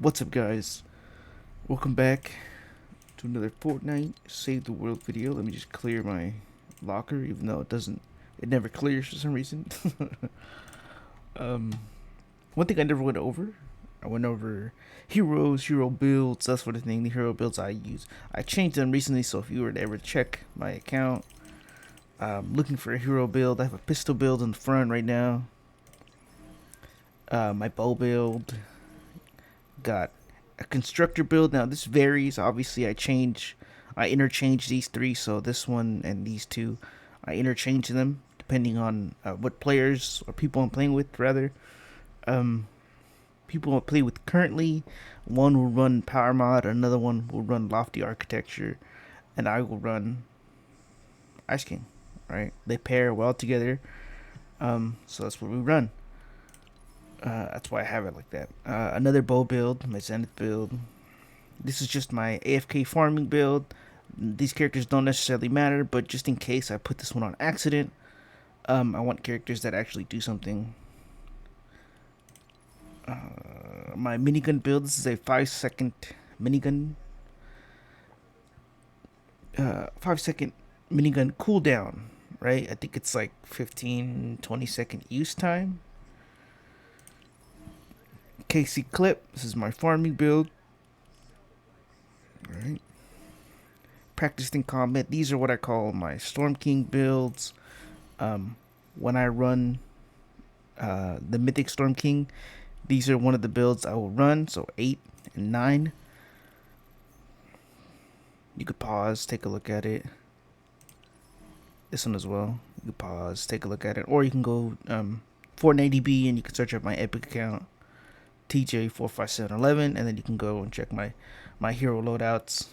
What's up, guys? Welcome back to another Fortnite Save the World video. Let me just clear my locker, even though it never clears for some reason. um, One thing I never went over, I went over heroes, hero builds, that sort of thing. The hero builds I use. I changed them recently, so if you were to ever check my account, looking for a hero build, I have a pistol build in the front right now. My bow build. Got a constructor build. Now this varies. Obviously, I interchange these three. So this one and these two, I interchange them depending on what players or people I'm playing with. Rather, people I play with currently, one will run power mod, another one will run lofty architecture, and I will run Ice King. Right? They pair well together. So that's what we run. That's why I have it like that. Another bow build, my Zenith build. This is just my AFK farming build. These characters don't necessarily matter, but just in case I put this one on accident, I want characters that actually do something. My minigun build. This is a 5-second minigun. 5-second minigun cooldown. Right? I think it's like 15-20 second use time. KC clip. This is my farming build. Right. Practiced in combat. These are what I call my Storm King builds. When I run the Mythic Storm King, these are one of the builds I will run. So 8 and 9. You could pause, take a look at it. This one as well. You could pause, take a look at it, or you can go Fortnite and you can search up my Epic account. TJ45711, and then you can go and check my hero loadouts.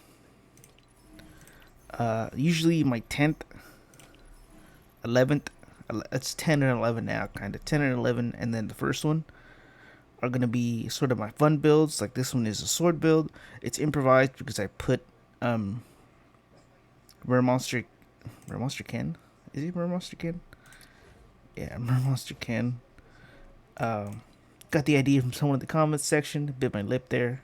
Usually my 10th, 11th, it's 10 and 11 now, kind of 10 and 11, and then the first one are gonna be sort of my fun builds. Like this one is a sword build. It's improvised because I put Rare Monster Ken. Is he Rare Monster Ken? Yeah, Rare Monster Ken. Got the idea from someone in the comments section. Bit my lip there.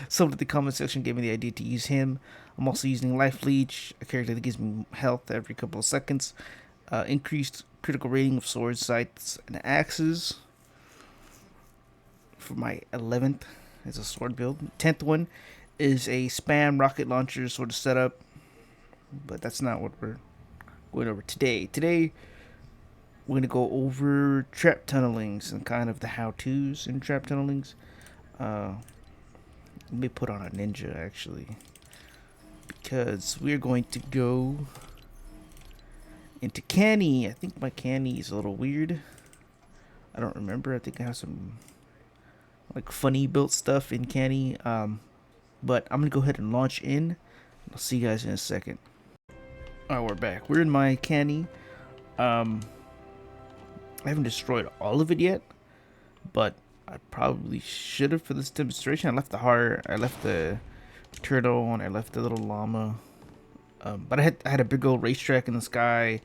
Someone in the comment section gave me the idea to use him. I'm also using Life Leech, a character that gives me health every couple of seconds. Increased critical rating of swords, scythes, and axes. For my 11th is a sword build. 10th one is a spam rocket launcher sort of setup. But that's not what we're going over today. Today, we're going to go over trap tunnelings and kind of the how-tos in trap tunnelings. Let me put on a ninja, actually. Because we're going to go into Canny. I think my Canny is a little weird. I don't remember. I think I have some like funny built stuff in Canny. But I'm going to go ahead and launch in. I'll see you guys in a second. Alright, we're back. We're in my Canny. I haven't destroyed all of it yet, but I probably should have for this demonstration. I left the heart, I left the turtle, and I left the little llama. But I had a big old racetrack in the sky.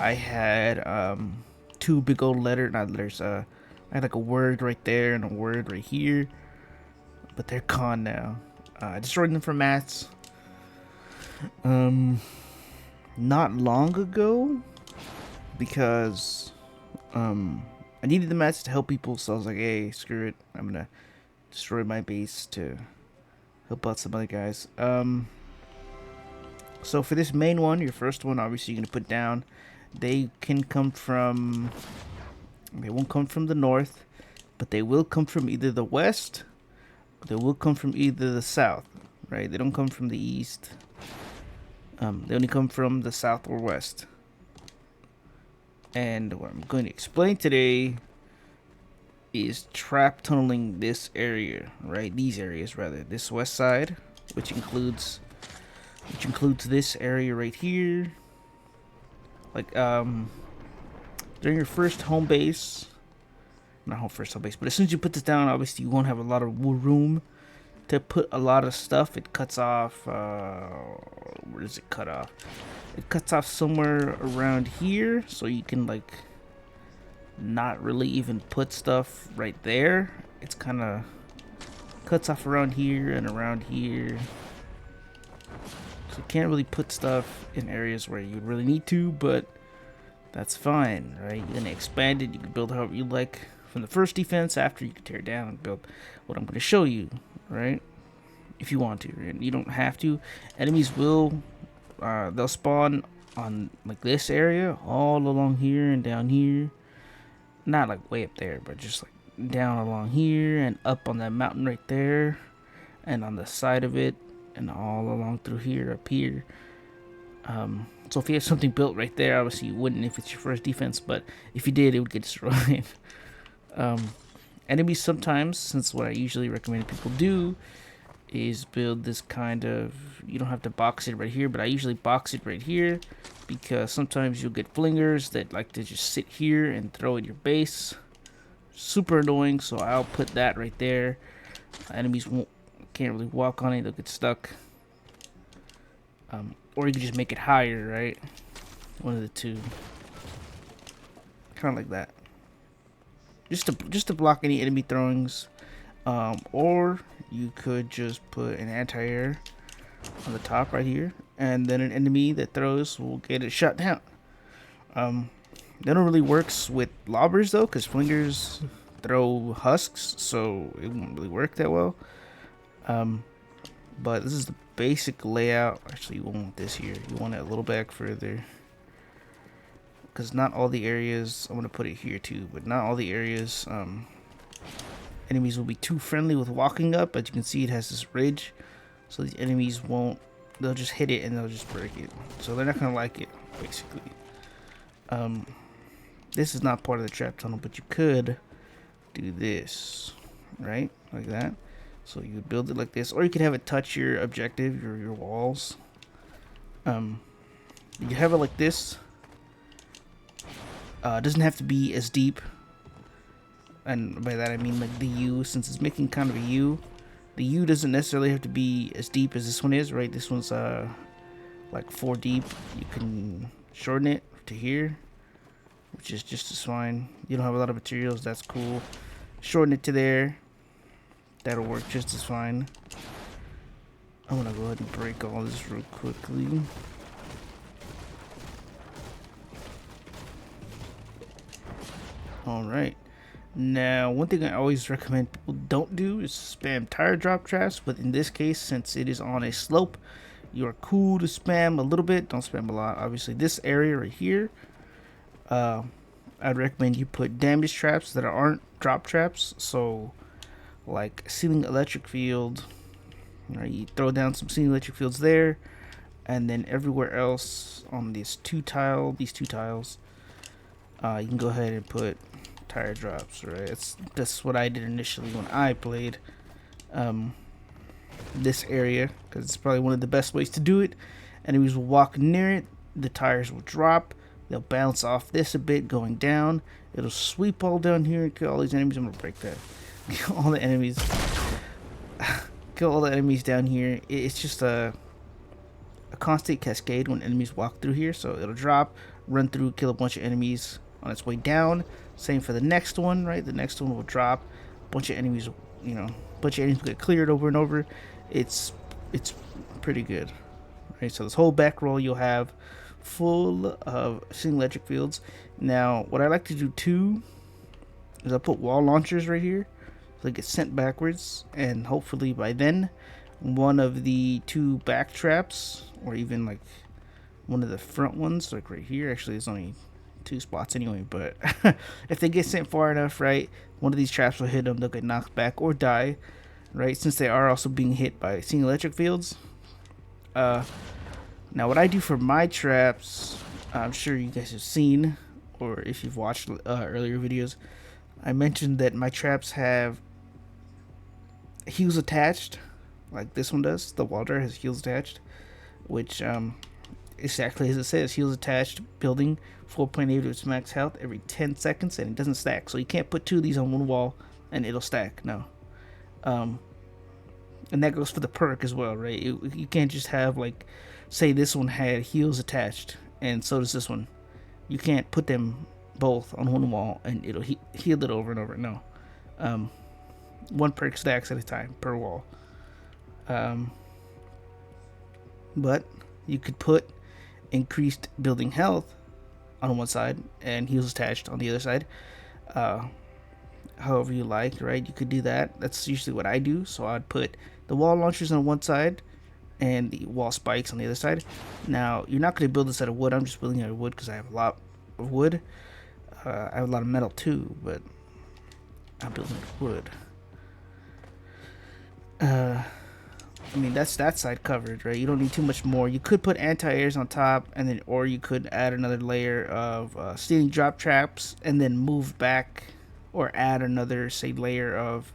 I had 2 big old not letters. I had like a word right there and a word right here, but they're gone now. I destroyed them for mats. Not long ago, because I needed the mats to help people, so I was like, hey, screw it, I'm gonna destroy my base to help out some other guys. So for this main one, your first one, obviously you're gonna put down, they won't come from the north, but they will come from either the west, or they will come from either the south, right? They don't come from the east. They only come from the south or west. And what I'm going to explain today is trap tunneling this area, right? These areas rather. This west side, which includes this area right here. Like during your first home base, first home base, but as soon as you put this down, obviously you won't have a lot of room to put a lot of stuff. It cuts off. Where does it cut off? It cuts off somewhere around here, so you can like not really even put stuff right there. it's kind of cuts off around here and around here. So you can't really put stuff in areas where you really need to, but that's fine, right? You're gonna expand it. You can build however you like from the first defense. After, you can tear it down and build what I'm gonna show you, right? If you want to, and you don't have to. Enemies will, they'll spawn on like this area, all along here and down here. Not like way up there, but just like down along here and up on that mountain right there, and on the side of it, and all along through here, up here. So if you have something built right there, obviously you wouldn't if it's your first defense, but if you did, it would get destroyed. Enemies sometimes, since what I usually recommend people do is build this kind of, you don't have to box it right here, but I usually box it right here because sometimes you'll get flingers that like to just sit here and throw at your base. Super annoying, so I'll put that right there. Enemies can't really walk on it, they'll get stuck. Or you can just make it higher, right? One of the two. Kind of like that. Just to block any enemy throwings. Or you could just put an anti-air on the top right here, and then an enemy that throws will get it shot down. That don't really works with lobbers though, because flingers throw husks, so it won't really work that well. But this is the basic layout. Actually, you won't want this here. You want it a little back further, because not all the areas, I'm going to put it here too, but not all the areas enemies will be too friendly with walking up. As you can see, it has this ridge, so the enemies won't, they'll just hit it and they'll just break it, so they're not going to like it basically. This is not part of the trap tunnel, but you could do this, right, like that. So you would build it like this, or you could have it touch your objective, your walls. You have it like this. It doesn't have to be as deep, and by that I mean like the U, since it's making kind of a U. The U doesn't necessarily have to be as deep as this one is, right? This one's like 4 deep. You can shorten it to here, which is just as fine. You don't have a lot of materials, that's cool. Shorten it to there. That'll work just as fine. I'm gonna go ahead and break all this real quickly. Alright. Now, one thing I always recommend people don't do is spam tire drop traps, but in this case, since it is on a slope, you are cool to spam a little bit. Don't spam a lot. Obviously, this area right here, I'd recommend you put damage traps that aren't drop traps. So, like ceiling electric field, right? You throw down some ceiling electric fields there, and then everywhere else on these two tiles, you can go ahead and put tire drops, right? That's what I did initially when I played this area, because it's probably one of the best ways to do it. Enemies will walk near it, the tires will drop, they'll bounce off this a bit going down, it'll sweep all down here and kill all these enemies. I'm gonna break that. Kill all the enemies. Kill all the enemies down here. It's just a constant cascade when enemies walk through here. So it'll drop, run through, kill a bunch of enemies on its way down. Same for the next one, right? The next one will drop, a bunch of enemies, bunch of enemies will get cleared over and over. It's pretty good, right? So this whole back row you'll have full of single electric fields. Now, what I like to do too is I put wall launchers right here. They get sent backwards, and hopefully by then one of the 2 back traps, or even like one of the front ones, like right here, actually there's only 2 spots anyway, but if they get sent far enough, right, one of these traps will hit them, they'll get knocked back or die, right, since they are also being hit by single electric fields. Now what I do for my traps, I'm sure you guys have seen, or if you've watched earlier videos, I mentioned that my traps have heels attached, like this one does. The wall dryer has heels attached, which exactly as it says, heels attached, building 4.8 of its max health every 10 seconds, and it doesn't stack. So you can't put 2 of these on one wall and it'll stack. No. And that goes for the perk as well, right? You can't just have, like, say this one had heels attached and so does this one. You can't put them both on one wall and it'll heal it over and over. No. one perk stacks at a time per wall. Um, but you could put increased building health on one side and heals attached on the other side. Uh, However you like, right? You could do that. That's usually what I do. So I'd put the wall launchers on one side and the wall spikes on the other side. Now, you're not going to build this out of wood. I'm just building it out of wood because I have a lot of wood. I have a lot of metal too, but I'm building it with wood. I mean, that's that side covered, right? You don't need too much more. You could put anti-airs on top, and then, or you could add another layer of stealing drop traps, and then move back, or add another, say, layer of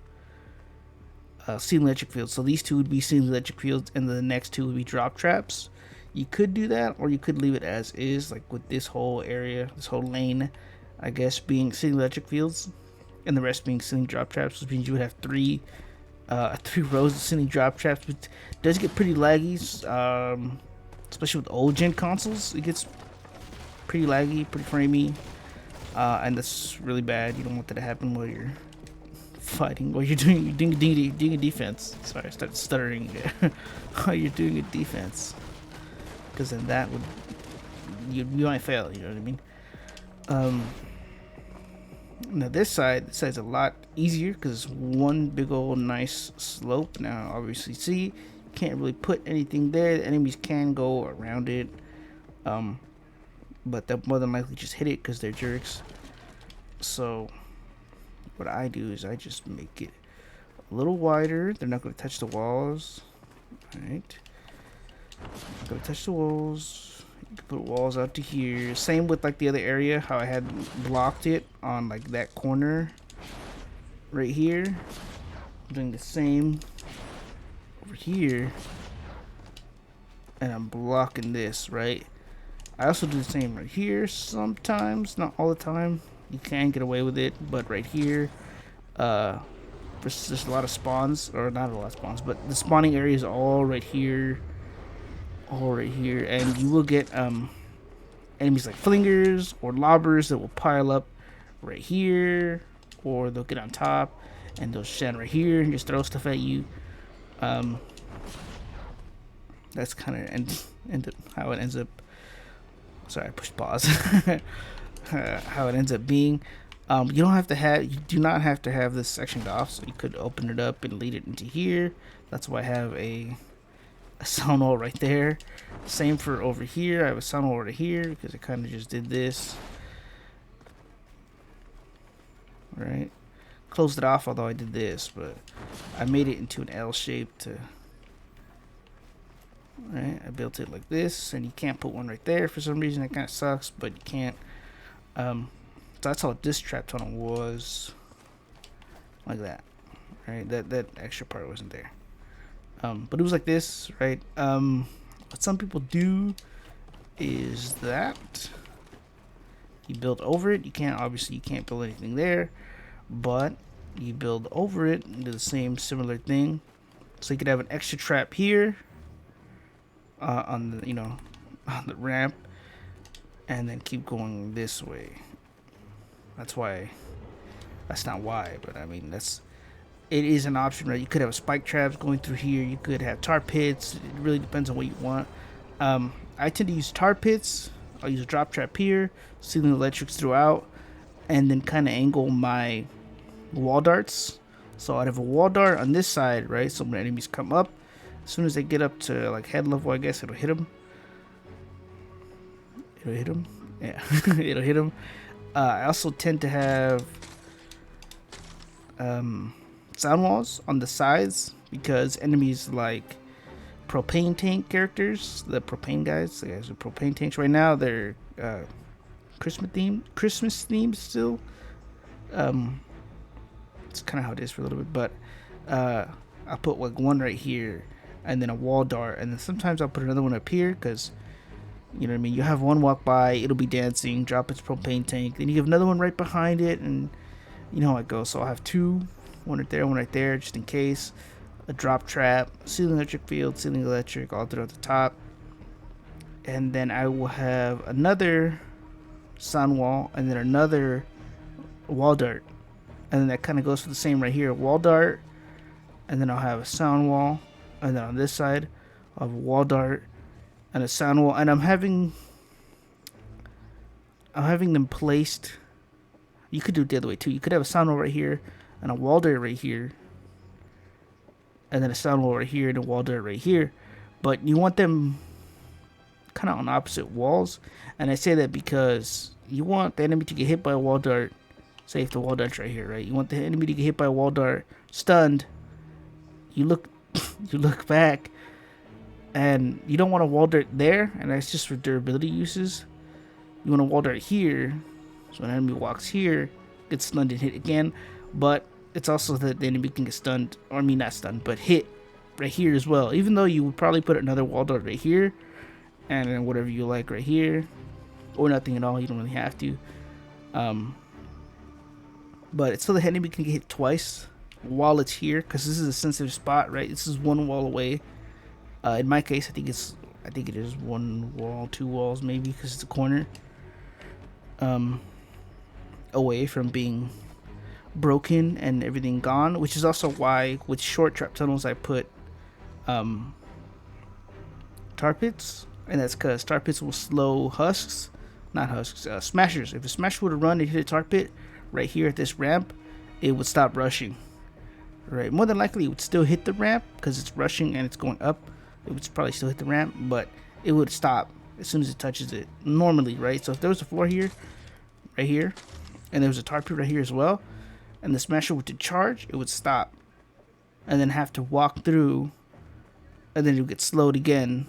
stealing electric fields. So these two would be stealing electric fields, and the next two would be drop traps. You could do that, or you could leave it as is, like with this whole area, this whole lane, I guess, being stealing electric fields, and the rest being stealing drop traps, which means you would have three rows of sending drop traps, which does get pretty laggy, especially with old gen consoles. It gets pretty laggy, pretty framey, and that's really bad. You don't want that to happen while you're fighting, while you're doing a defense. Sorry, I started stuttering while you're doing a defense, because then that would you might fail. You know what I mean? Now this side's a lot easier because it's one big old nice slope. Now obviously see, you can't really put anything there. The enemies can go around it, but they'll more than likely just hit it because they're jerks. So what I do is I just make it a little wider. They're not going to touch the walls. Alright, not going to touch the walls. You can put walls out to here. Same with like the other area, how I had blocked it on like that corner right here. I'm doing the same over here, and I'm blocking this, right? I also do the same right here sometimes, not all the time. You can get away with it, but right here, there's a lot of spawns, or not a lot of spawns, but the spawning area is all right here, and you will get enemies like flingers or lobbers that will pile up right here, or they'll get on top and they'll stand right here and just throw stuff at you. That's kind of how it ends up. Sorry, I pushed pause. How it ends up being. You do not have to have this sectioned off, so you could open it up and lead it into here. That's why I have a sound wall right there. Same for over here. I have a sound wall right here because I kind of just did this. Right, closed it off, although I did this, but I made it into an L shape to. Right, I built it like this, and you can't put one right there for some reason. It kind of sucks, but you can't. So that's how this trap tunnel was, like that. Right, that extra part wasn't there. But it was like this, right? What some people do is that you build over it. You can't build anything there, but you build over it and do the same similar thing. So you could have an extra trap here, on the on the ramp, and then keep going this way. That's not why, but I mean it is an option, right? You could have spike traps going through here. You could have tar pits. It really depends on what you want. I tend to use tar pits. I'll use a drop trap here, stealing electrics throughout, and then kind of angle my wall darts. So I'd have a wall dart on this side, right? So when enemies come up, as soon as they get up to like head level, I guess it'll hit them. Yeah, it'll hit them. I also tend to have sound walls on the sides because enemies like propane tank characters, the propane guys, the guys with propane tanks right now, they're Christmas themed still. It's kind of how it is for a little bit, but I'll put like one right here and then a wall dart, and then sometimes I'll put another one up here because you know what I mean, you have one walk by, it'll be dancing, drop its propane tank, then you have another one right behind it, and you know how it goes. So I'll have two, one right there, just in case. A drop trap, ceiling electric field, ceiling electric, all throughout the top. And then I will have another sun wall, and then another wall dart and then that kind of goes for the same right here, wall dart, and then I'll have a sound wall, and then on this side I'll have a wall dart and a sound wall, and I'm having them placed. You could do it the other way too. You could have a sound wall right here and a wall dart right here, and then a sound wall right here and a wall dart right here, but you want them kind of on opposite walls. And I say that because you want the enemy to get hit by a wall dart. Say if the wall dart's right here, right? You want the enemy to get hit by a wall dart, stunned. You look, you look back, and you don't want a wall dart there, and that's just for durability uses. You want a wall dart here, so an enemy walks here, gets stunned and hit again. But it's also that the enemy can get stunned, or I mean not stunned, but hit right here as well. Even though you would probably put another wall dart right here, and then whatever you like right here, or nothing at all. You don't really have to. But it's so the enemy can get hit twice while it's here, because this is a sensitive spot, right? This is one wall away. In my case, I think it is one wall, two walls maybe, because it's a corner. Away from being broken and everything gone, which is also why with short trap tunnels I put tar pits, and that's because tar pits will slow husks, not husks, smashers. If a smasher would have run and hit a tar pit right here at this ramp, it would stop rushing. Right, more than likely it would still hit the ramp because it's rushing and it's going up. It would probably still hit the ramp, but it would stop as soon as it touches it normally, right? So if there was a floor here, right here, and there was a tar pit right here as well, and the smasher were to charge, it would stop and then have to walk through, and then it would get slowed again.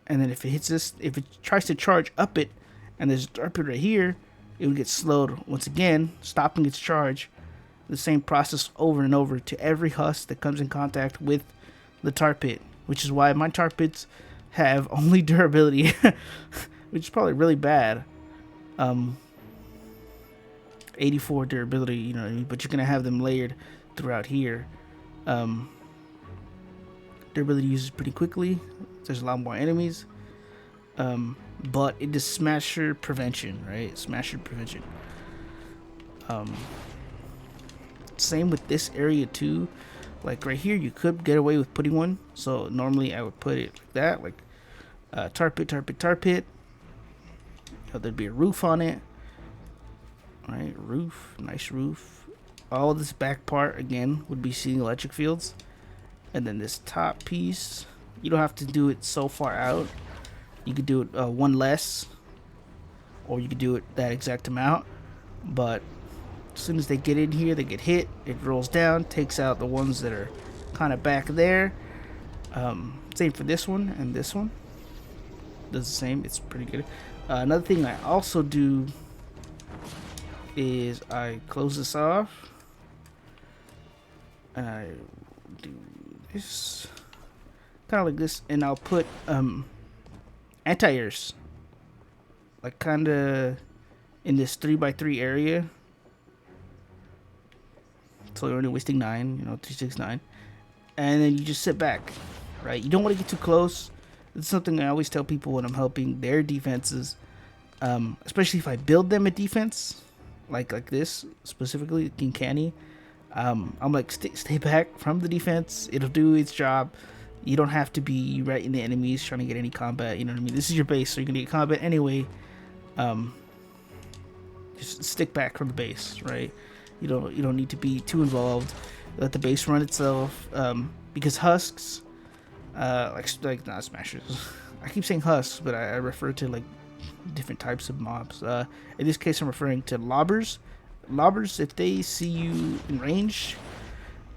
And then if it hits this, if it tries to charge up it, and there's a tar pit right here, it would get slowed once again, stopping its charge. The same process over and over to every husk that comes in contact with the tar pit, which is why my tar pits have only durability, which is probably really bad. 84 durability, you know what I mean? But you're gonna have them layered throughout here. Durability uses pretty quickly. There's a lot more enemies, but it is smasher prevention, right? Smasher prevention. Same with this area too. Like right here, you could get away with putting one. So normally I would put it like that, like tar pit, tar pit, tar pit. You know, there'd be a roof on it. Right, roof, nice roof. All of this back part again would be seeing electric fields, and then this top piece, you don't have to do it so far out. You could do it one less, or you could do it that exact amount. But as soon as they get in here, they get hit. It rolls down, takes out the ones that are kind of back there. Same for this one and this one. Does the same. It's pretty good. Another thing I also do is I close this off, and I do this kind of like this, and I'll put anti-airs like kind of in this 3x3 area, so you're only wasting 9, you know, 369, and then you just sit back, right? You don't want to get too close. It's something I always tell people when I'm helping their defenses, especially if I build them a defense like this specifically in Canny. I'm like, stay back from the defense. It'll do its job. You don't have to be right in the enemies trying to get any combat. You know what I mean? This is your base, so you're gonna get combat anyway. Just stick back from the base, right? You don't need to be too involved. Let the base run itself. Because husks, like not smashers. I keep saying husks, but I refer to like different types of mobs. In this case, I'm referring to lobbers. Lobbers, if they see you in range,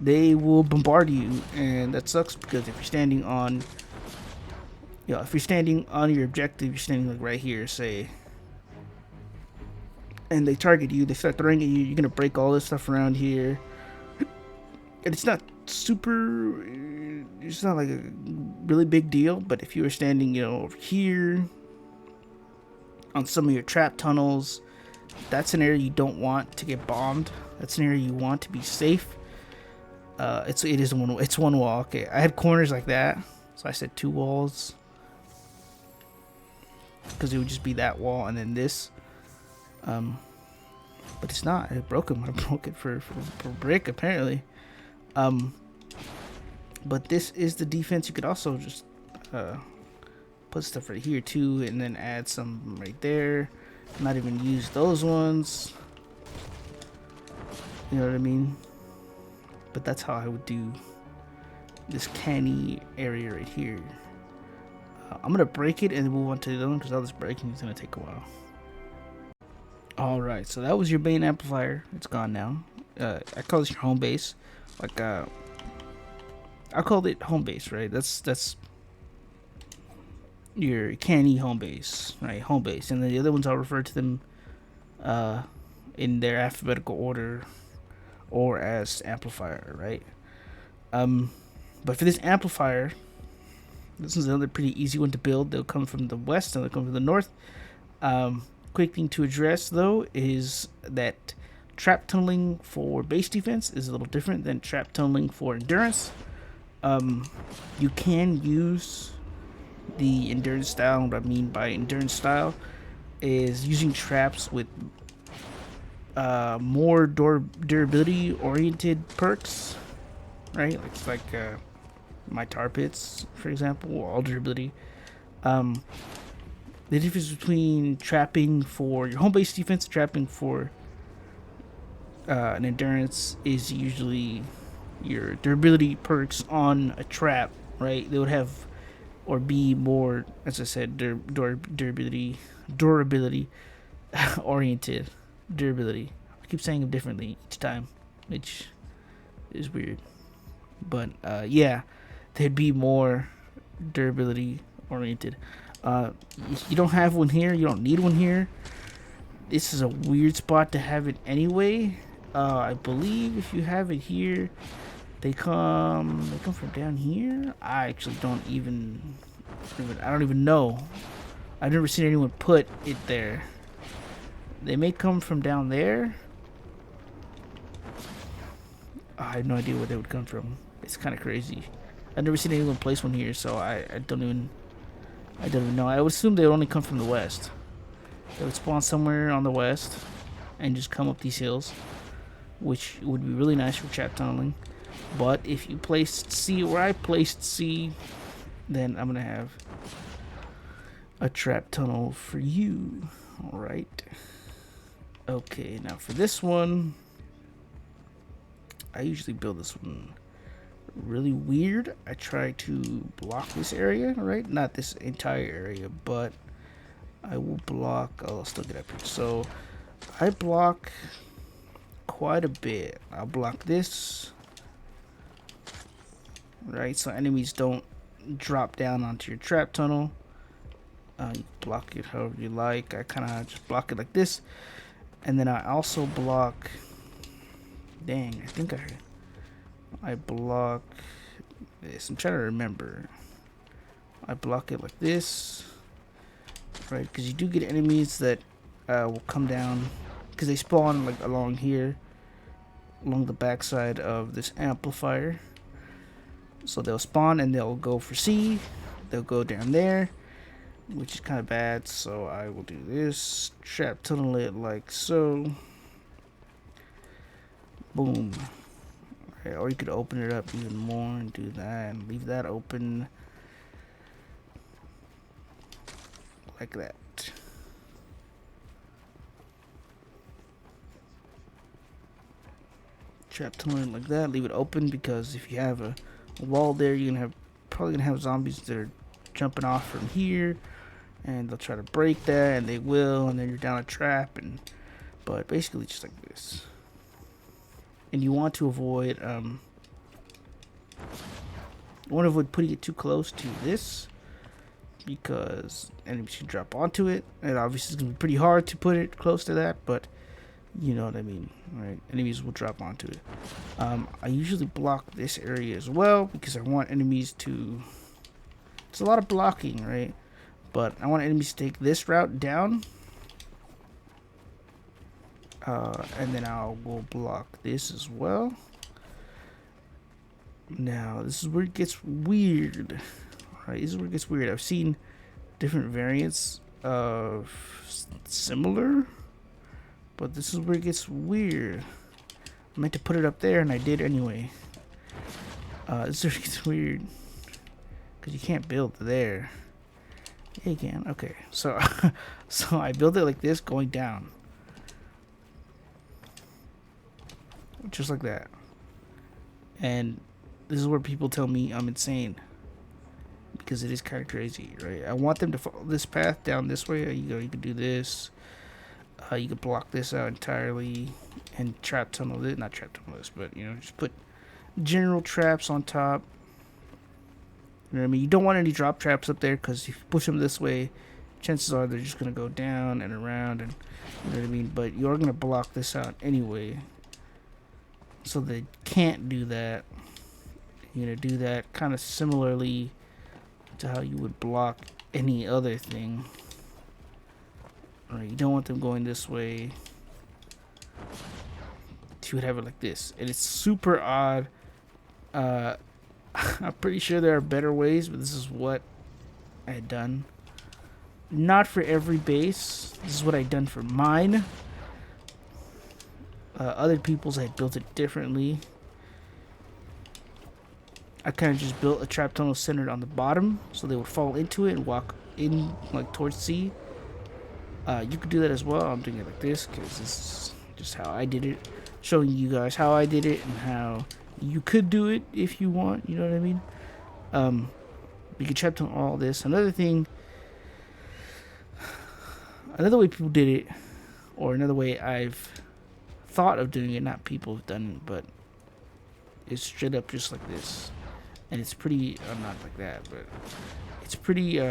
they will bombard you, and that sucks because if you're standing on, if you're standing on your objective, you're standing like right here, say, and they target you, they start throwing at you, you're gonna break all this stuff around here, and it's not super, it's not like a really big deal. But if you were standing, over here on some of your trap tunnels, that's an area you don't want to get bombed. That's an area you want to be safe. It's one wall. Okay, I had corners like that, so I said 2 walls because it would just be that wall and then this. but it's not. I broke him. I broke it for brick apparently. But this is the defense. You could also just put stuff right here too, and then add some right there. Not even use those ones. You know what I mean? But that's how I would do this canny area right here. I'm gonna break it and move on to the other one because all this breaking is gonna take a while. Alright, so that was your main amplifier. It's gone now. I call this your home base. Like I called it home base, right? That's your canny home base, right? Home base, and then the other ones I'll refer to them in their alphabetical order or as amplifier, right? But for this amplifier, this is another pretty easy one to build. They'll come from the west and they'll come from the north. Quick thing to address though is that trap tunneling for base defense is a little different than trap tunneling for endurance. You can use the endurance style. What I mean by endurance style is using traps with more durability oriented perks, right? Like my tar pits, for example, all durability. The difference between trapping for your home base defense, trapping for an endurance is usually your durability perks on a trap, right? They would have or be more, as I said, durability oriented. Durability. I keep saying them differently each time, which is weird. But yeah, they'd be more durability oriented. You don't have one here. You don't need one here. This is a weird spot to have it anyway. I believe if you have it here, they come from down here. I actually don't even know. I've never seen anyone put it there. They may come from down there. I have no idea where they would come from. It's kind of crazy. I've never seen anyone place one here, so I don't even know. I would assume they would only come from the west. They would spawn somewhere on the west and just come up these hills, which would be really nice for trap tunneling. But if you placed C where I placed C, then I'm gonna have a trap tunnel for you. Alright. Okay, now for this one, I usually build this one really weird. I try to block this area, right? Not this entire area, but I will block. Oh, let's look it up here. So I block quite a bit. I'll block this, right? So enemies don't drop down onto your trap tunnel. You block it however you like. I kind of just block it like this, and then I also block. Dang, I think I block this. I'm trying to remember. I block it like this, right? Because you do get enemies that will come down because they spawn like along here, along the backside of this amplifier. So they'll spawn and they'll go for C. They'll go down there, which is kind of bad. So I will do this, trap tunnel it like so. Boom. Okay, or you could open it up even more and do that and leave that open like that. Trap tunnel it like that, leave it open, because if you have a wall there, you're gonna have probably gonna have zombies that are jumping off from here, and they'll try to break that, and they will, and then you're down a trap. And but basically just like this. And you want to avoid putting it too close to this, because enemies can drop onto it, and obviously it's gonna be pretty hard to put it close to that, but you know what I mean, right? Enemies will drop onto it. I usually block this area as well because I want enemies to. It's a lot of blocking, right? But I want enemies to take this route down. And then I will block this as well. Now, this is where it gets weird. Right, this is where it gets weird. I've seen different variants of similar But this is where it gets weird. I meant to put it up there, and I did anyway. This is where it gets weird. Because you can't build there. Yeah, you can. Okay. So, so I built it like this, going down. Just like that. And this is where people tell me I'm insane. Because it is kind of crazy, right? I want them to follow this path down this way. You can do this. You can block this out entirely. And trap tunnel this. Not trap tunnel this, but, just put general traps on top. You know what I mean? You don't want any drop traps up there, because if you push them this way, chances are they're just going to go down and around, and you know what I mean? But you're going to block this out anyway. So they can't do that. You're going to do that kind of similarly to how you would block any other thing. Alright, you don't want them going this way. You would have it like this. And it's super odd. I'm pretty sure there are better ways, but this is what I had done. Not for every base. This is what I had done for mine. Other people's I had built it differently. I kind of just built a trap tunnel centered on the bottom, so they would fall into it and walk in like towards C. You could do that as well. I'm doing it like this because this is just how I did it. Showing you guys how I did it and how you could do it if you want. You know what I mean? You can trap tunnel all this. Another way people did it, or another way I've thought of doing it, not people have done it, but it's straight up just like this. And it's pretty, not like that, but it's pretty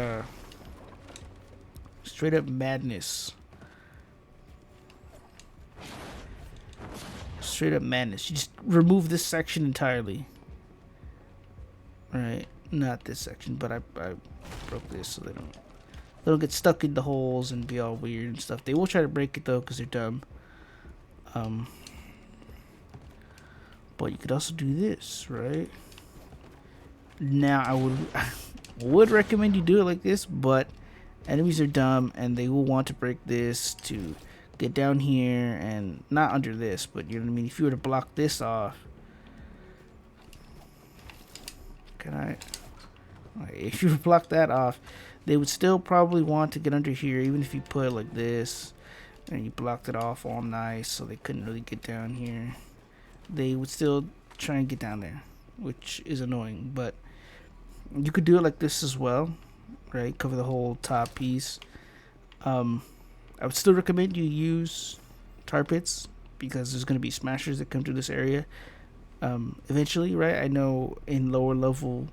straight up madness. Straight up madness. You just remove this section entirely. Right? Not this section, but I broke this so they don't get stuck in the holes and be all weird and stuff. They will try to break it though because they're dumb. But you could also do this, right? Now I would recommend you do it like this, but enemies are dumb and they will want to break this to get down here, and not under this, but you know what I mean. If you were to block this off, if you block that off, they would still probably want to get under here, even if you put it like this and you blocked it off all nice so they couldn't really get down here. They would still try and get down there, which is annoying. But you could do it like this as well, right? Cover the whole top piece. I would still recommend you use tar pits because there's going to be smashers that come through this area eventually, right? I know in lower level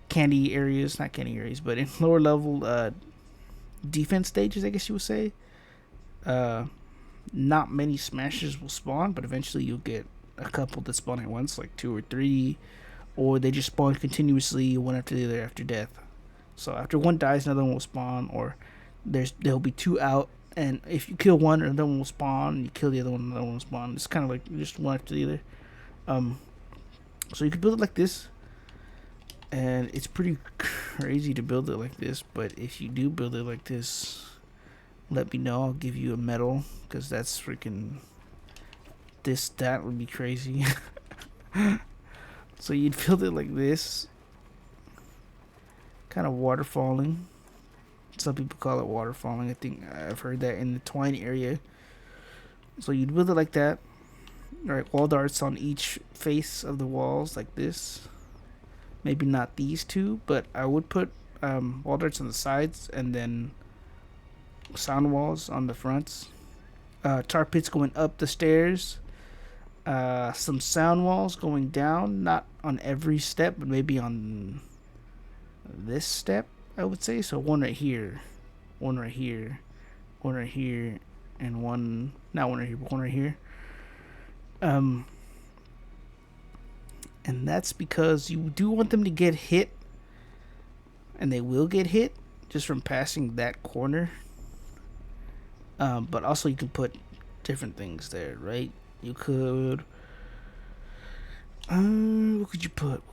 candy areas, not candy areas, but in lower level defense stages, I guess you would say, not many smashers will spawn, but eventually you'll get a couple that spawn at once, like 2 or 3, or they just spawn continuously one after the other after death. So after one dies, another one will spawn, or there'll be 2 out, and if you kill one, another one will spawn, and you kill the other one, another one will spawn. It's kind of like just one after the other. So you could build it like this, and it's pretty crazy to build it like this, but if you do build it like this, let me know. I'll give you a medal, because that's freaking that would be crazy. So you'd build it like this, kind of waterfalling. Some people call it waterfalling. I think I've heard that in the Twine area. So you'd build it like that. Alright, wall darts on each face of the walls like this. Maybe not these two, but I would put wall darts on the sides and then sound walls on the fronts. Tar pits going up the stairs. Some sound walls going down, not on every step, but maybe on this step, I would say. So one right here, one right here, one right here, and one, not one right here, but one right here. And that's because you do want them to get hit, and they will get hit just from passing that corner. But also you can put different things there, right? You could what could you put?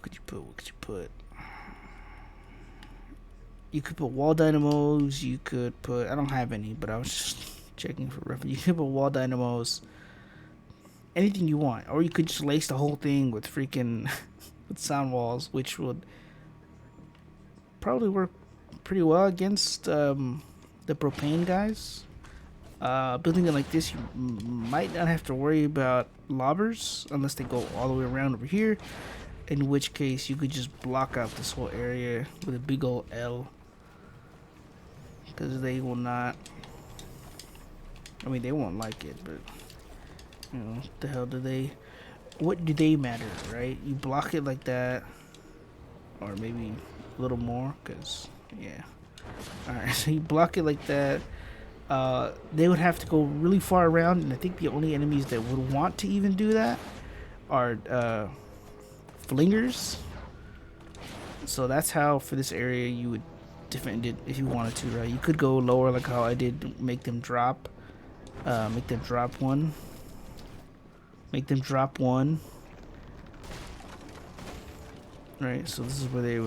You could put wall dynamos. You could put, I don't have any, but I was just Checking for reference. You can put wall dynamos, anything you want, or you could just lace the whole thing with freaking with sound walls, which would probably work pretty well against the propane guys. Building it like this, you might not have to worry about lobbers unless they go all the way around over here. In which case, you could just block out this whole area with a big old L, because they will not. I mean, they won't like it, but you know, what the hell do they? What do they matter, right? You block it like that, or maybe a little more, because yeah. All right, so you block it like that. They would have to go really far around, and I think the only enemies that would want to even do that are flingers. So that's how for this area you would defend it if you wanted to, right? You could go lower like how I did, make them drop one, right? So this is where they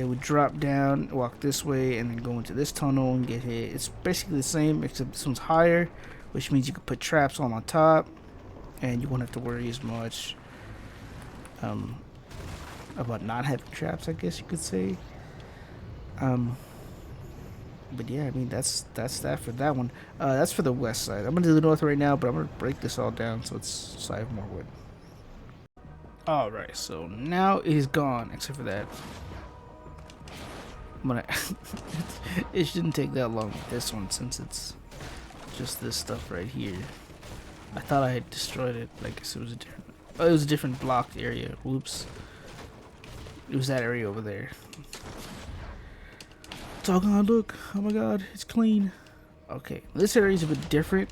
would drop down, walk this way, and then go into this tunnel and get hit. It's basically the same, except this one's higher, which means you could put traps all on top, and you won't have to worry as much about not having traps, I guess you could say. But yeah, I mean that's that for that one. That's for the west side. I'm gonna do the north right now, but I'm gonna break this all down so I have more wood. All right, so now it is gone, except for that. I'm gonna. It shouldn't take that long with this one since it's just this stuff right here. I thought I had destroyed it. I guess it was a different. Oh, it was a different blocked area. Whoops. It was that area over there. Doggone, look. Oh my god, it's clean. Okay, this area is a bit different.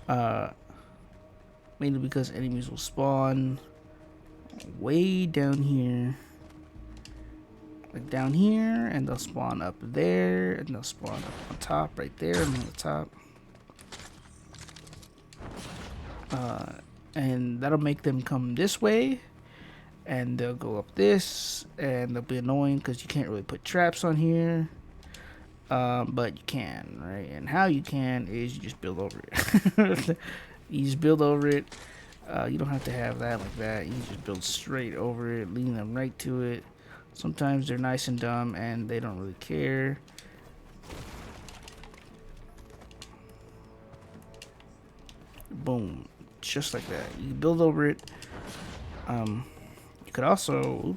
Mainly because enemies will spawn way down here. Like down here, and they'll spawn up there, and they'll spawn up on top right there, and on the top. And that'll make them come this way, and they'll go up this, and they'll be annoying because you can't really put traps on here. But you can, right? And how you can is you just build over it. You just build over it. You don't have to have that like that. You just build straight over it, leading them right to it. Sometimes they're nice and dumb and they don't really care. Boom. Just like that. You build over it. You could also,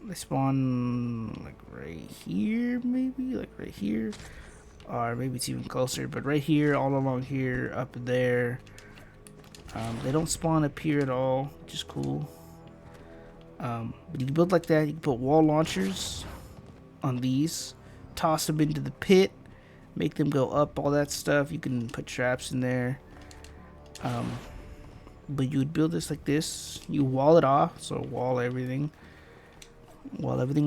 they spawn like right here, maybe like right here, or maybe it's even closer, but right here, all along here, up there. They don't spawn up here at all, which is cool. But you can build like that. You can put wall launchers on these, toss them into the pit, make them go up, all that stuff. You can put traps in there. But you would build this like this. You wall it off, so wall everything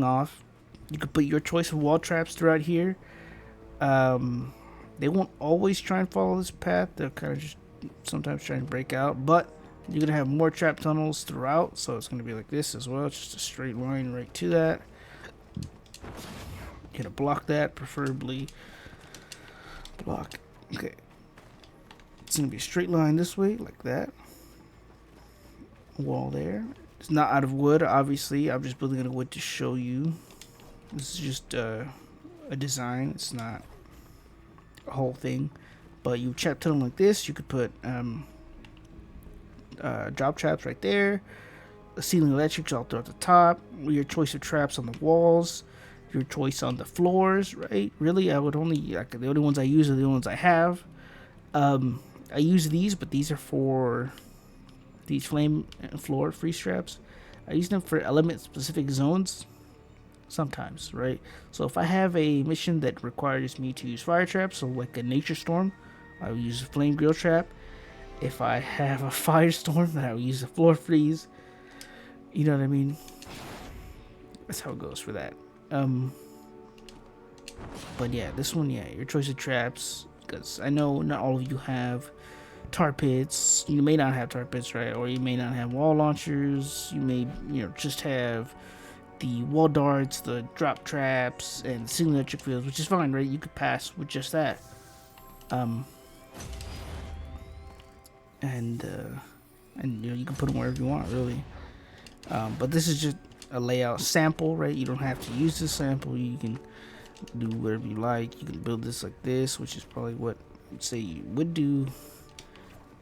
off. You could put your choice of wall traps throughout here. They won't always try and follow this path. They'll kind of just sometimes try and break out, but you're gonna have more trap tunnels throughout, so it's gonna be like this as well. It's just a straight line right to that. You're gonna block that, preferably block. Okay, it's gonna be a straight line this way, like that. Wall there. It's not out of wood, obviously. I'm just building it in wood to show you. This is just a design. It's not a whole thing. But you trap tunnel like this. You could put drop traps right there. The ceiling electrics all throughout the top. Your choice of traps on the walls. Your choice on the floors, right? Really, I would only the only ones I use are the ones I have. I use these, but these are for these flame floor freeze traps. I use them for element specific zones sometimes, right? So if I have a mission that requires me to use fire traps, so like a nature storm, I will use a flame grill trap. If I have a firestorm, then I will use a floor freeze. You know what I mean? That's how it goes for that. But yeah, this one, yeah, your choice of traps, because I know not all of you have tar pits. You may not have tar pits, right? Or you may not have wall launchers. You may, just have the wall darts, the drop traps, and ceiling electric fields, which is fine, right? You could pass with just that. And you know, you can put them wherever you want, really. But this is just a layout sample, right? You don't have to use this sample. You can do whatever you like. You can build this like this, which is probably what I'd say you would do.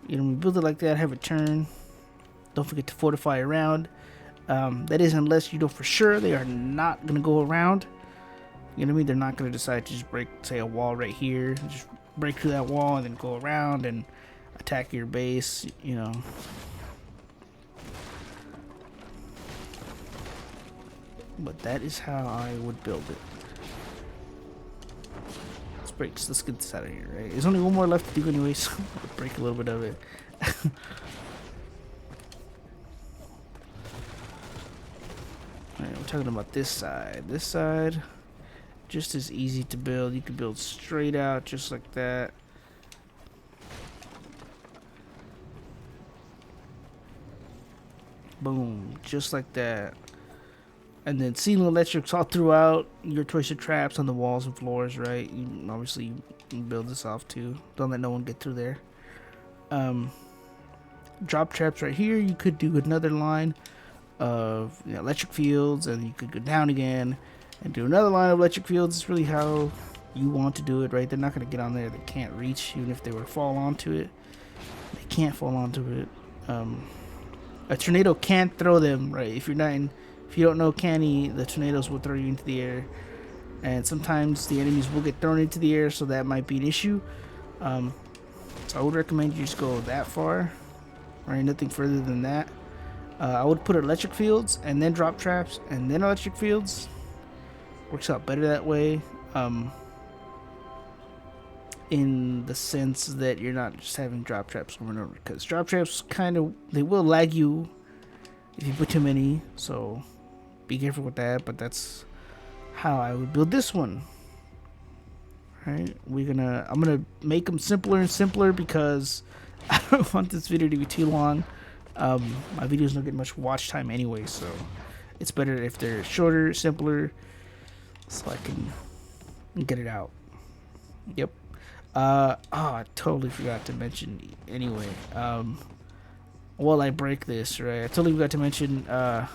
You know, build it like that, have it turn. Don't forget to fortify around. That is, unless you know for sure they are not going to go around. You know what I mean? They're not going to decide to just break, say, a wall right here. Just break through that wall and then go around and attack your base, you know. But that is how I would build it. Let's get this out of here, right? There's only one more left to do anyway, so we'll break a little bit of it. Alright, we're talking about this side. This side, just as easy to build. You can build straight out just like that. Boom, just like that. And then ceiling electrics all throughout. Your choice of traps on the walls and floors, right? You obviously build this off too. Don't let no one get through there. Drop traps right here. You could do another line of, you know, electric fields, and you could go down again and do another line of electric fields. It's really how you want to do it, right? They're not going to get on there. They can't reach, even if they were to fall onto it. They can't fall onto it. A tornado can't throw them, right? If you don't know Canny, the tornadoes will throw you into the air, and sometimes the enemies will get thrown into the air, so that might be an issue. So I would recommend you just go that far, right? Nothing further than that. I would put electric fields and then drop traps and then electric fields. Works out better that way. In the sense that you're not just having drop traps over and over, because drop traps they will lag you if you put too many, so be careful with that. But that's how I would build this one. Right, I'm gonna make them simpler and simpler because I don't want this video to be too long. My videos don't get much watch time anyway, so it's better if they're shorter, simpler, so I can get it out. Yep. I totally forgot to mention anyway. While I break this, right, I totally forgot to mention, I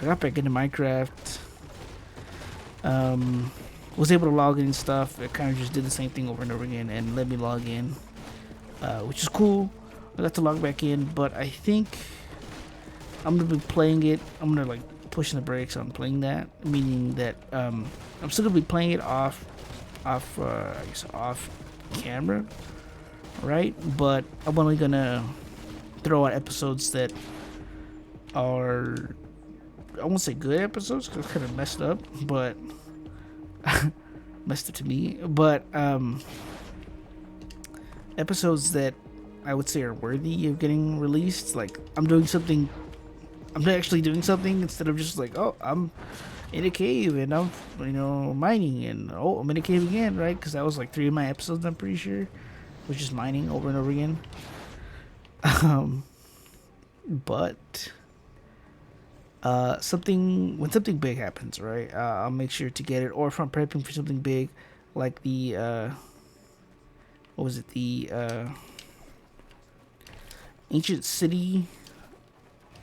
got back into Minecraft, was able to log in and stuff. It kind of just did the same thing over and over again and let me log in, which is cool. I got to log back in, but I think I'm gonna be playing it. I'm gonna like pushing the brakes on playing that, meaning that I'm still gonna be playing it off camera, right? But I'm only gonna throw out episodes that are, I won't say good episodes because it's kind of messed up, but messed up to me. But episodes that I would say are worthy of getting released. Like I'm actually doing something instead of just like, oh, I'm in a cave and I'm, you know, mining, and oh, I'm in a cave again, right? Because that was like 3 of my episodes, I'm pretty sure, was just mining over and over again. But when something big happens, right, I'll make sure to get it. Or if I'm prepping for something big, like the what was it, the ancient city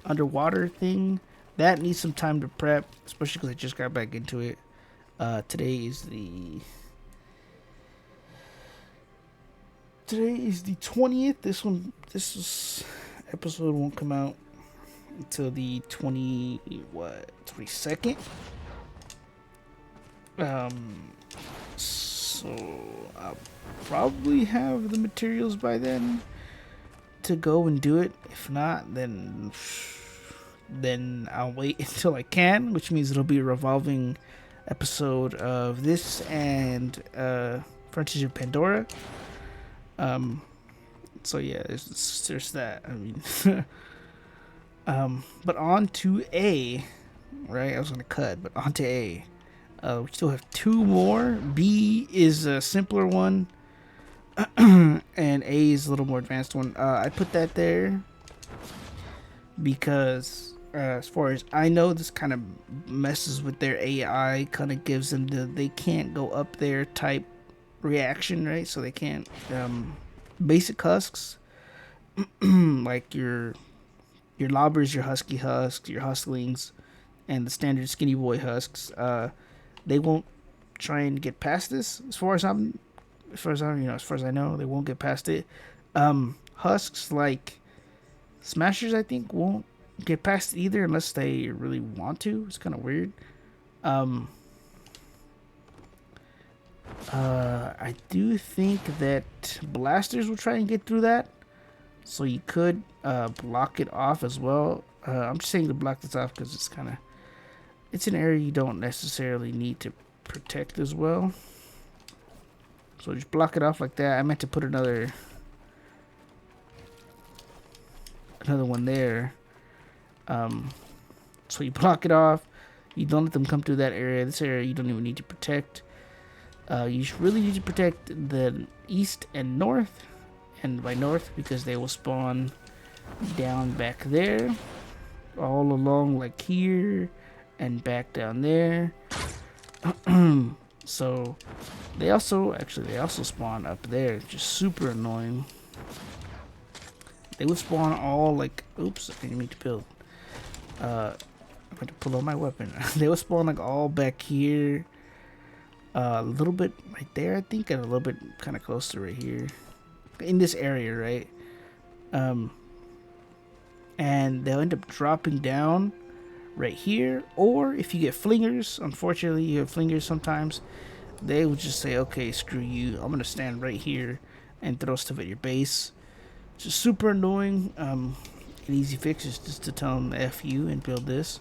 underwater thing, that needs some time to prep, especially because I just got back into it. Today is the 20th. This episode won't come out until the 22nd. So I'll probably have the materials by then to go and do it. If not, then I'll wait until I can, which means it'll be a revolving episode of this and Frontiers of Pandora. So yeah, there's that. I mean, but on to A, right? I was gonna cut, but on to A. We still have 2 more. B is a simpler one, and A is a little more advanced one. I put that there because as far as I know, this kind of messes with their AI, kind of gives them they can't go up there type reaction, right? So they can't basic husks like your lobbers, your husky husks, your husklings, and the standard skinny boy husks. They won't try and get past this. As far as I know, they won't get past it. Husks like Smashers, I think, won't get past it either unless they really want to. It's kind of weird. I do think that blasters will try and get through that, so you could block it off as well. I'm just saying to block this off because it's an area you don't necessarily need to protect as well. So just block it off like that. I meant to put another one there. So you block it off. You don't let them come through that area. This area you don't even need to protect. You really need to protect the east and north, and by north because they will spawn down back there, all along like here, and back down there. So they also spawn up there. It's just super annoying. They would spawn all like, oops, I didn't mean to build. I'm going to pull out my weapon. They would spawn like all back here. A little bit right there, I think, and a little bit kind of close to right here. In this area, right? And they'll end up dropping down right here. Or if you get flingers, unfortunately you have flingers sometimes, they will just say, okay, screw you, I'm going to stand right here and throw stuff at your base. Just super annoying. An easy fix is just to tell them F you and build this.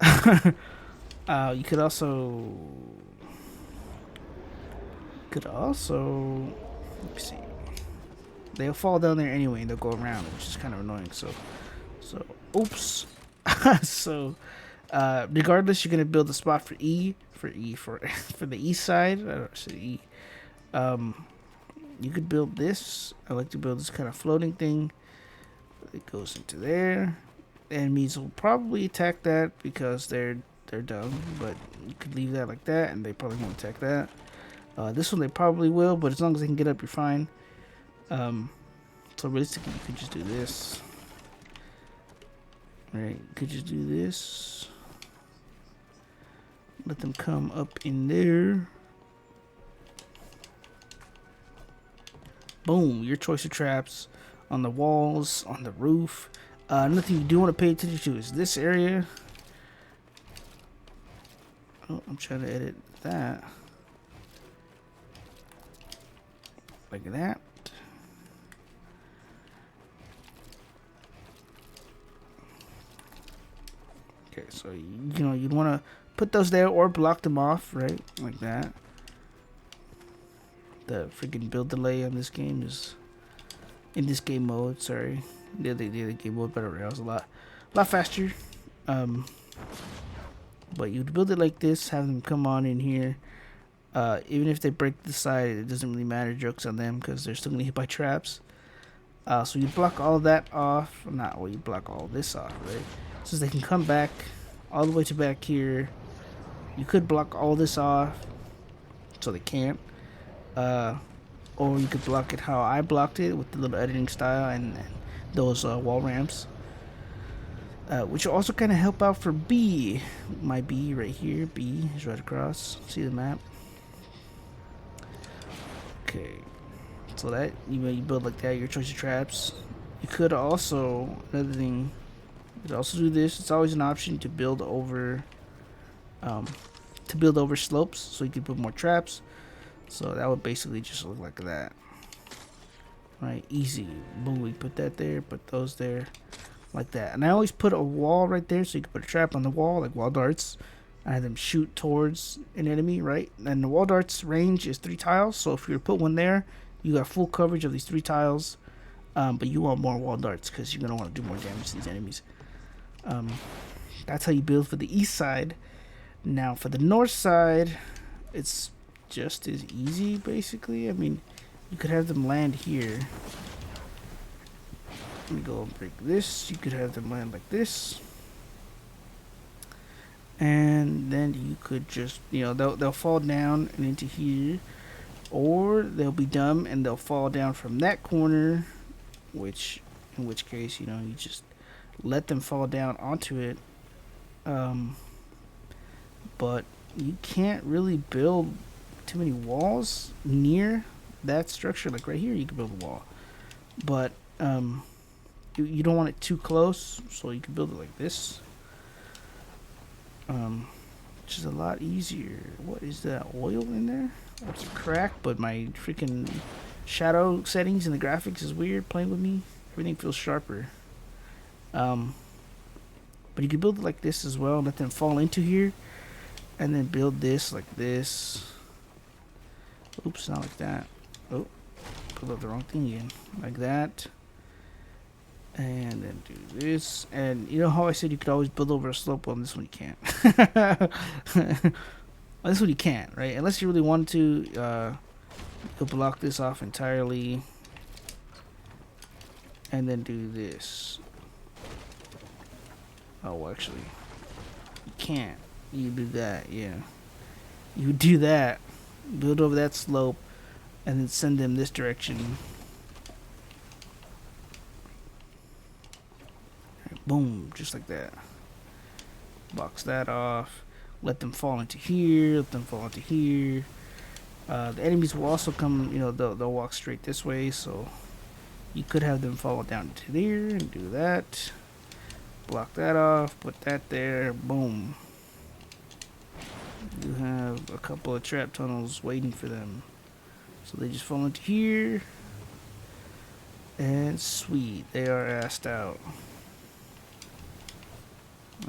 You could also let me see. They'll fall down there anyway and they'll go around, which is kind of annoying. So oops. So regardless, you're gonna build a spot for for the east side. I don't say E. You could build this. I like to build this kind of floating thing. It goes into there. Enemies will probably attack that because they're dumb, but you could leave that like that and they probably won't attack that. This one they probably will, but as long as they can get up, you're fine. So realistically, you could just do this. Right, you could just do this. Let them come up in there. Boom, your choice of traps on the walls, on the roof. Another thing you do want to pay attention to is this area. Oh, I'm trying to edit that. Like that. Okay, so you'd want to put those there or block them off, right? Like that. The freaking build delay on this game is in this game mode. Sorry, the other game mode, but it was a lot faster. But you'd build it like this, have them come on in here. Even if they break the side, it doesn't really matter. Jokes on them because they're still gonna hit by traps. So you block all that off. Not well, you block all this off, right? So they can come back all the way to back here. You could block all this off, so they can't. Or you could block it how I blocked it with the little editing style and those wall ramps. Which will also kind of help out for B. My B right here. B is right across. See the map? Okay. So that, you build like that, your choice of traps. You could also, another thing, you could also do this. It's always an option to build over slopes, so you can put more traps. So that would basically just look like that. Right, easy. Boom, we put that there, put those there. Like that. And I always put a wall right there so you can put a trap on the wall, like wall darts. I have them shoot towards an enemy, right? And the wall darts range is 3 tiles, so if you put one there, you got full coverage of these 3 tiles. But you want more wall darts because you're gonna want to do more damage to these enemies. That's how you build for the east side. Now for the north side, it's just as easy basically. I mean, you could have them land here. Let me go and break this. You could have them land like this. And then you could just, they'll fall down and into here, or they'll be dumb and they'll fall down from that corner, which, in which case, you just let them fall down onto it. Um, but you can't really build too many walls near that structure. Like right here, you can build a wall, but you don't want it too close, so you can build it like this, which is a lot easier. What is that, oil in there? It's a crack, but my freaking shadow settings and the graphics is weird playing with me. Everything feels sharper. But you can build it like this as well, let them fall into here, and then build this like this. Oops, not like that. Oh, put up the wrong thing again. Like that. And then do this. And you know how I said you could always build over a slope? Well, this one you can't. This one you can't, right? Unless you really wanted to, you could block this off entirely. And then do this. Oh, actually, you can't. You do that, yeah. You do that. Build over that slope. And then send them this direction. Boom, just like that. Box that off. Let them fall into here. Let them fall into here. The enemies will also come, they'll walk straight this way, so you could have them fall down to there and do that. Block that off. Put that there. Boom. You have a couple of trap tunnels waiting for them. So they just fall into here. And sweet, they are assed out.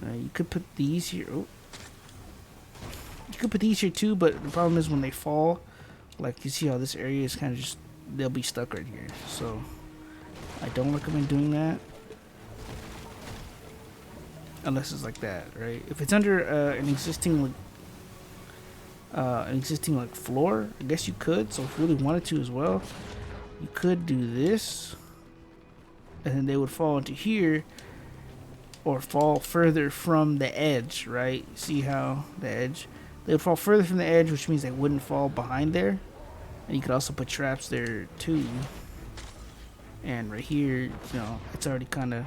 You could put these here. Oh. You could put these here too, but the problem is when they fall, like you see how this area is kind of just, they'll be stuck right here. So I don't recommend doing that. Unless it's like that, right? If it's under an existing floor, I guess you could. So if you really wanted to as well, you could do this, and then they would fall into here, or fall further from the edge, right? See how the edge, they would fall further from the edge, which means they wouldn't fall behind there. And you could also put traps there too. And right here, it's already kind of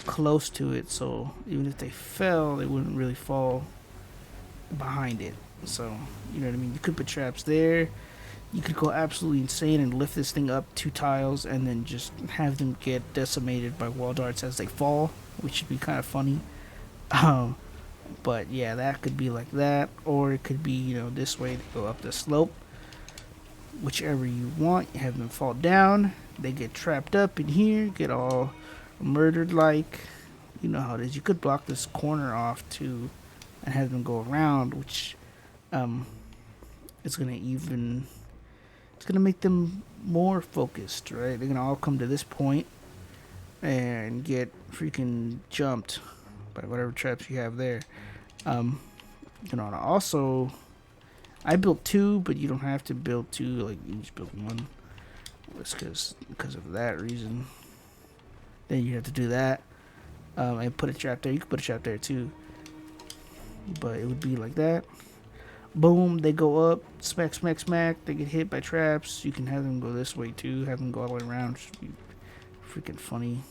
close to it, so even if they fell, they wouldn't really fall behind it. So, you know what I mean? You could put traps there. You could go absolutely insane and lift this thing up 2 tiles and then just have them get decimated by wall darts as they fall, which would be kind of funny. But yeah, that could be like that, or it could be, this way to go up the slope. Whichever you want. You have them fall down. They get trapped up in here, get all murdered like. You know how it is. You could block this corner off too and have them go around, which it's gonna make them more focused, right? They're gonna all come to this point and get freaking jumped by whatever traps you have there. Also, I built 2, but you don't have to build 2. Like, you just build 1. It's because of that reason. Then you have to do that and put a trap there. You could put a trap there too, but it would be like that. Boom, they go up, smack, smack, smack. They get hit by traps. You can have them go this way too. Have them go all the way around. Should be freaking funny.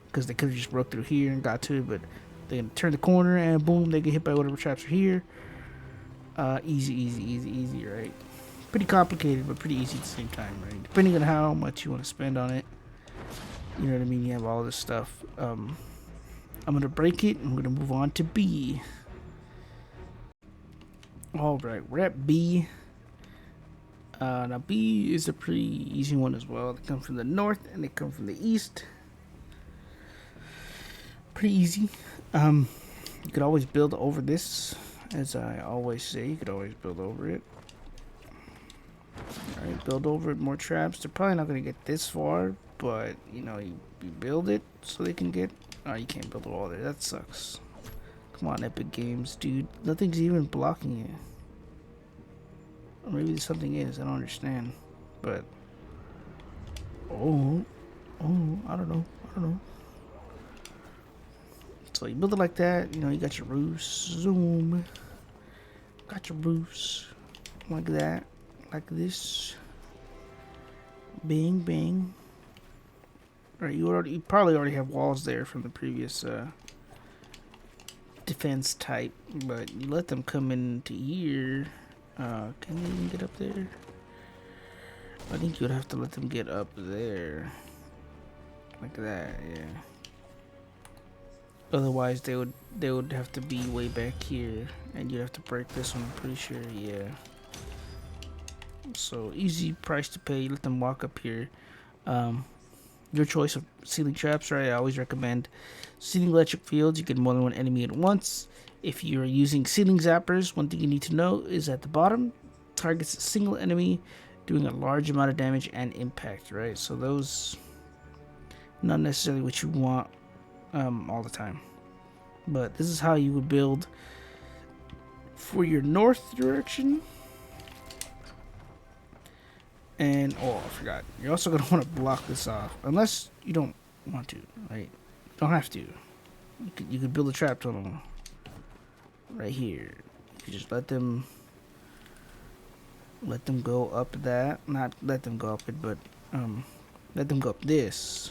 Because they could have just broke through here and got to it, but they turn the corner and boom, they get hit by whatever traps are here. Easy, easy, easy, easy, right? Pretty complicated, but pretty easy at the same time, right? Depending on how much you want to spend on it. You know what I mean? You have all this stuff. I'm going to break it. I'm going to move on to B. Alright, we're at B. Now B is a pretty easy one as well. They come from the north and they come from the east. Pretty easy. You could always build over this. As I always say, you could always build over it. Alright, build over it, more traps. They're probably not going to get this far, but, you build it so they can get... Oh, you can't build a wall there. That sucks. Come on, Epic Games, dude. Nothing's even blocking it. Or maybe something is. I don't understand. But... Oh, I don't know. So you build it like that. You know, you got your roofs. Zoom. Got your roofs like that, like this. Bing, bing. All right, you probably already have walls there from the previous defense type, but you let them come into here. Can they even get up there? I think you would have to let them get up there, like that, yeah. Otherwise, they would have to be way back here, and you'd have to break this one. I'm pretty sure, yeah. So easy price to pay. Let them walk up here. Your choice of ceiling traps, right? I always recommend ceiling electric fields. You get more than one enemy at once. If you're using ceiling zappers, one thing you need to know is at the bottom, targets a single enemy, doing a large amount of damage and impact, right? So those, not necessarily what you want all the time. But this is how you would build for your north direction. And, oh, I forgot. You're also going to want to block this off. Unless you don't want to, right? You don't have to. You could build a trap tunnel right here. You could just let them go up that. Not let them go up it, but let them go up this.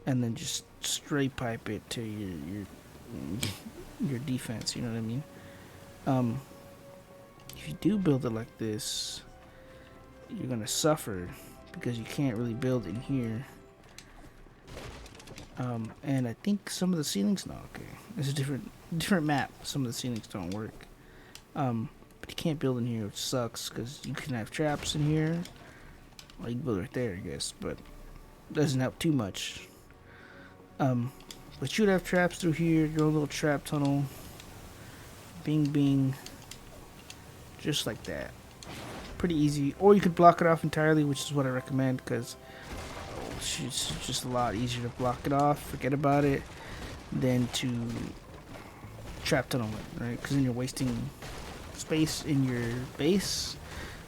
And then just straight pipe it to your defense, you know what I mean? If you do build it like this, you're gonna suffer because you can't really build in here. And I think some of the ceilings, no, okay, it's a different map. Some of the ceilings don't work. But you can't build in here, which sucks because you can have traps in here. Well, you can build right there, I guess, but it doesn't help too much. But you'd have traps through here, your own little trap tunnel. Bing, bing, just like that. Pretty easy, or you could block it off entirely, which is what I recommend because it's just a lot easier to block it off, forget about it, than to trap tunnel it, right? Because then you're wasting space in your base,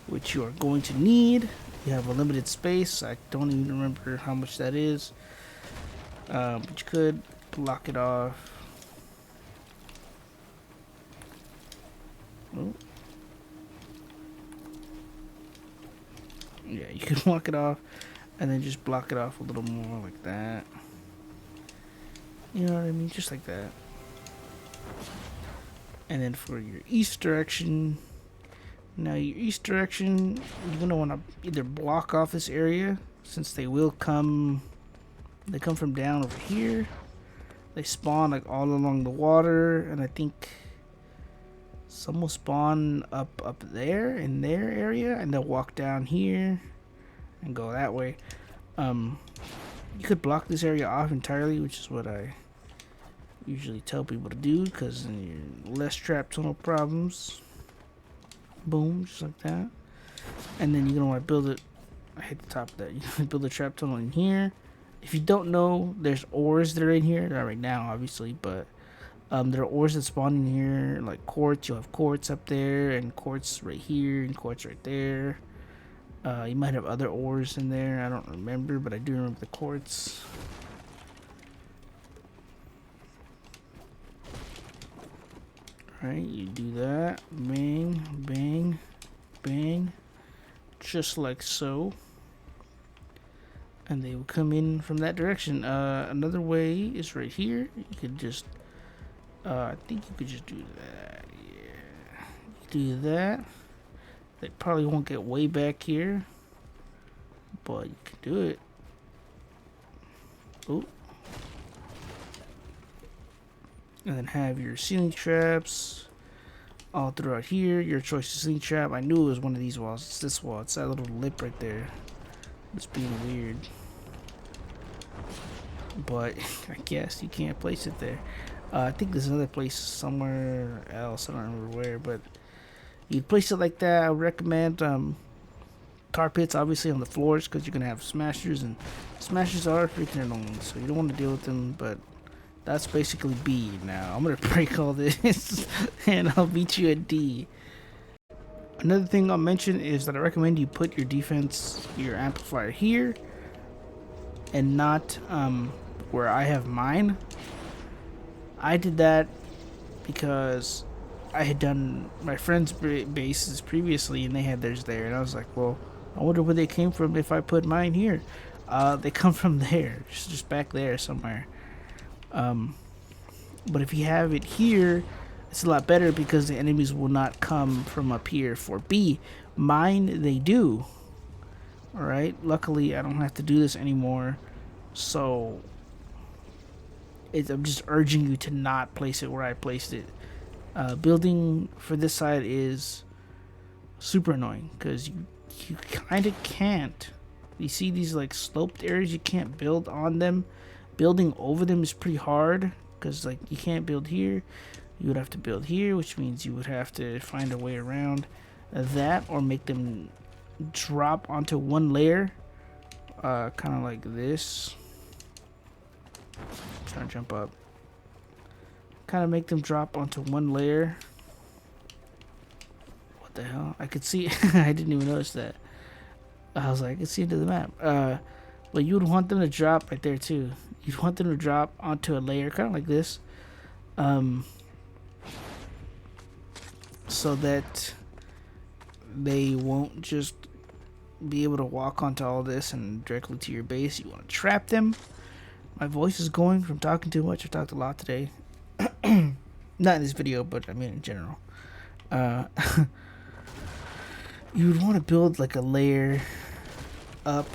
which you are going to need. You have a limited space. I don't even remember how much that is, but you could block it off. Oh. Yeah, you can walk it off and then just block it off a little more like that. You know what I mean? Just like that. And then for your east direction, now your east direction, you're going to want to either block off this area since they will come, they come from down over here. They spawn like all along the water, and I think some will spawn up there in their area, and they'll walk down here and go that way. You could block this area off entirely, which is what I usually tell people to do, because then you're less trap tunnel problems. Boom, just like that. And then you're gonna want to build it. I hit the top of that. You can build a trap tunnel in here. If you don't know, there's ores that are in here. Not right now, obviously, but there are ores that spawn in here, like quartz. You'll have quartz up there, and quartz right here, and quartz right there. You might have other ores in there. I don't remember, but I do remember the quartz. Alright, you do that. Bang, bang, bang. Just like so. And they will come in from that direction. Another way is right here. You could just I think you could just do that. Yeah, you do that. They probably won't get way back here, but you can do it. Oh, and then have your ceiling traps all throughout here. Your choice of ceiling trap. I knew it was one of these walls. It's this wall. It's that little lip right there. It's being weird, but I guess you can't place it there. I think there's another place somewhere else. I don't remember where, but you'd place it like that. I would recommend carpets, obviously, on the floors because you're gonna have smashers, and smashers are freaking annoying, so you don't want to deal with them. But that's basically B. Now I'm gonna break all this, and I'll beat you at D. Another thing I'll mention is that I recommend you put your defense, your amplifier here, and not where I have mine. I did that because I had done my friends' bases previously, and they had theirs there, and I was like, well, I wonder where they came from if I put mine here. They come from there, just back there somewhere. Um, but if you have it here, it's a lot better because the enemies will not come from up here for B. Mine, they do. All right. Luckily, I don't have to do this anymore. So I'm just urging you to not place it where I placed it. Building for this side is super annoying because you kind of can't. You see these like sloped areas, you can't build on them. Building over them is pretty hard because like you can't build here. You would have to build here, which means you would have to find a way around that or make them drop onto one layer, kind of like this. I'm trying to jump up. Kind of make them drop onto one layer. What the hell? I could see. I didn't even notice that. I was like, I can see into the map. But you would want them to drop right there too. You'd want them to drop onto a layer, kind of like this, so that they won't just be able to walk onto all this and directly to your base. You want to trap them. My voice is going from talking too much. I've talked a lot today. Not in this video, but I mean in general. You would want to build like a layer up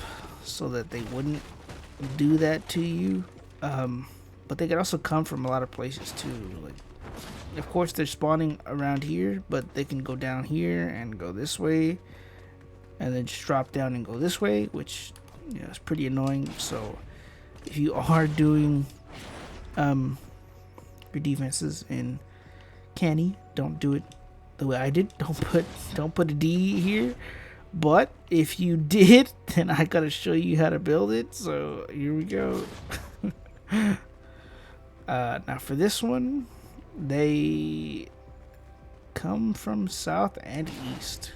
so that they wouldn't do that to you. But they could also come from a lot of places too. Like, of course, they're spawning around here, but they can go down here and go this way, and then just drop down and go this way, which is pretty annoying. So if you are doing your defenses in Canny, don't do it the way I did. Don't put a D here. But if you did, then I gotta show you how to build it. So here we go. Now for this one, they come from south and east.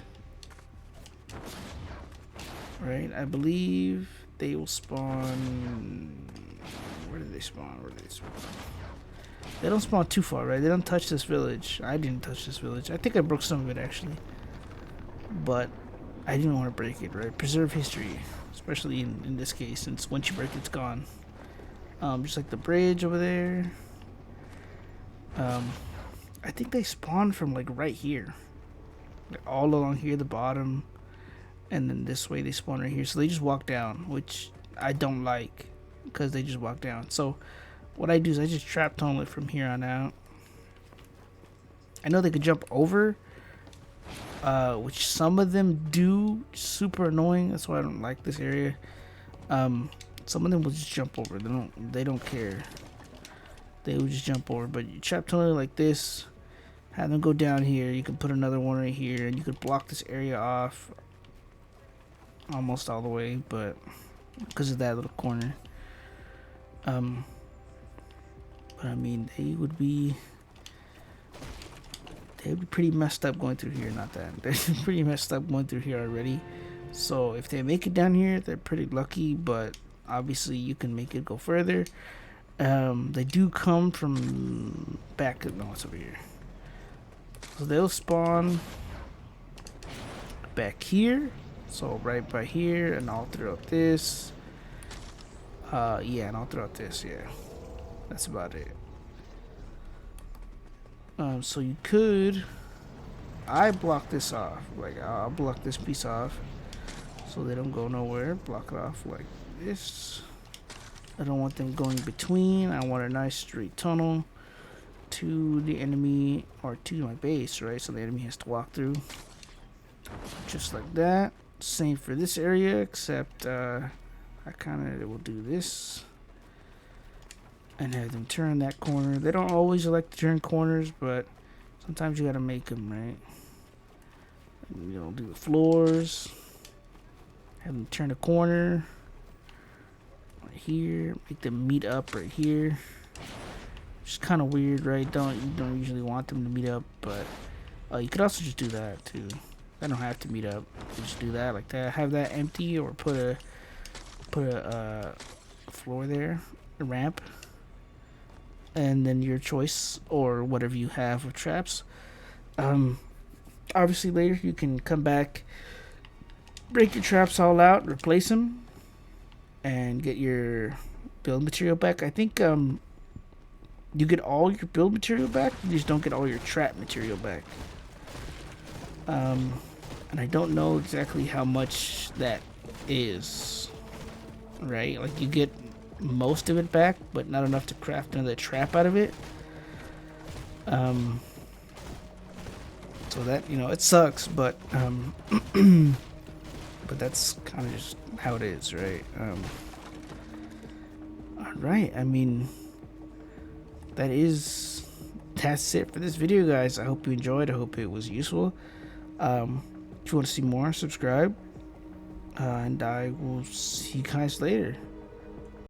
Right? I believe they will spawn. Where do they spawn? They don't spawn too far, right? They don't touch this village. I didn't touch this village. I think I broke some of it actually. But I didn't want to break it, right? Preserve history. Especially in this case, since once you break it, it's gone. Just like the bridge over there. I think they spawn from like right here. Like all along here, the bottom. And then this way they spawn right here. So they just walk down, which I don't like. Because they just walk down. So what I do is I just trap tunnel it from here on out. I know they could jump over, which some of them do. Super annoying. That's why I don't like this area. Some of them will just jump over. They don't care. They will just jump over. But you trap tunnel it like this. Have them go down here. You can put another one right here, and you could block this area off almost all the way, but because of that little corner. But I mean, they would be pretty messed up going through here. Not that they're pretty messed up going through here already. So if they make it down here, they're pretty lucky. But obviously, you can make it go further. They do come from back. No, it's over here. So they'll spawn back here. So right by here, and all throughout this. Yeah, and all throughout this. Yeah. That's about it. So you could. I block this off. Like I'll block this piece off, so they don't go nowhere. Block it off like this. I don't want them going between. I want a nice straight tunnel to the enemy or to my base, right? So the enemy has to walk through. Just like that. Same for this area, except I kind of will do this. And have them turn that corner. They don't always like to turn corners, but sometimes you gotta make them, right? And, do the floors. Have them turn a corner. Right here. Make them meet up right here. Which is kind of weird, right? You don't usually want them to meet up, but you could also just do that too. They don't have to meet up. You just do that like that. Have that empty, or put a floor there, a ramp. and then your choice or whatever you have of traps. Obviously, later you can come back, break your traps all out, replace them, and get your build material back. I think you get all your build material back. You just don't get all your trap material back. And I don't know exactly how much that is. Right? Like you get most of it back, but not enough to craft another trap out of it. So that, it sucks, but but that's kind of just how it is, right? All right. I mean, that's it for this video, guys. I hope you enjoyed. I hope it was useful. If you want to see more, subscribe, and I will see you guys later.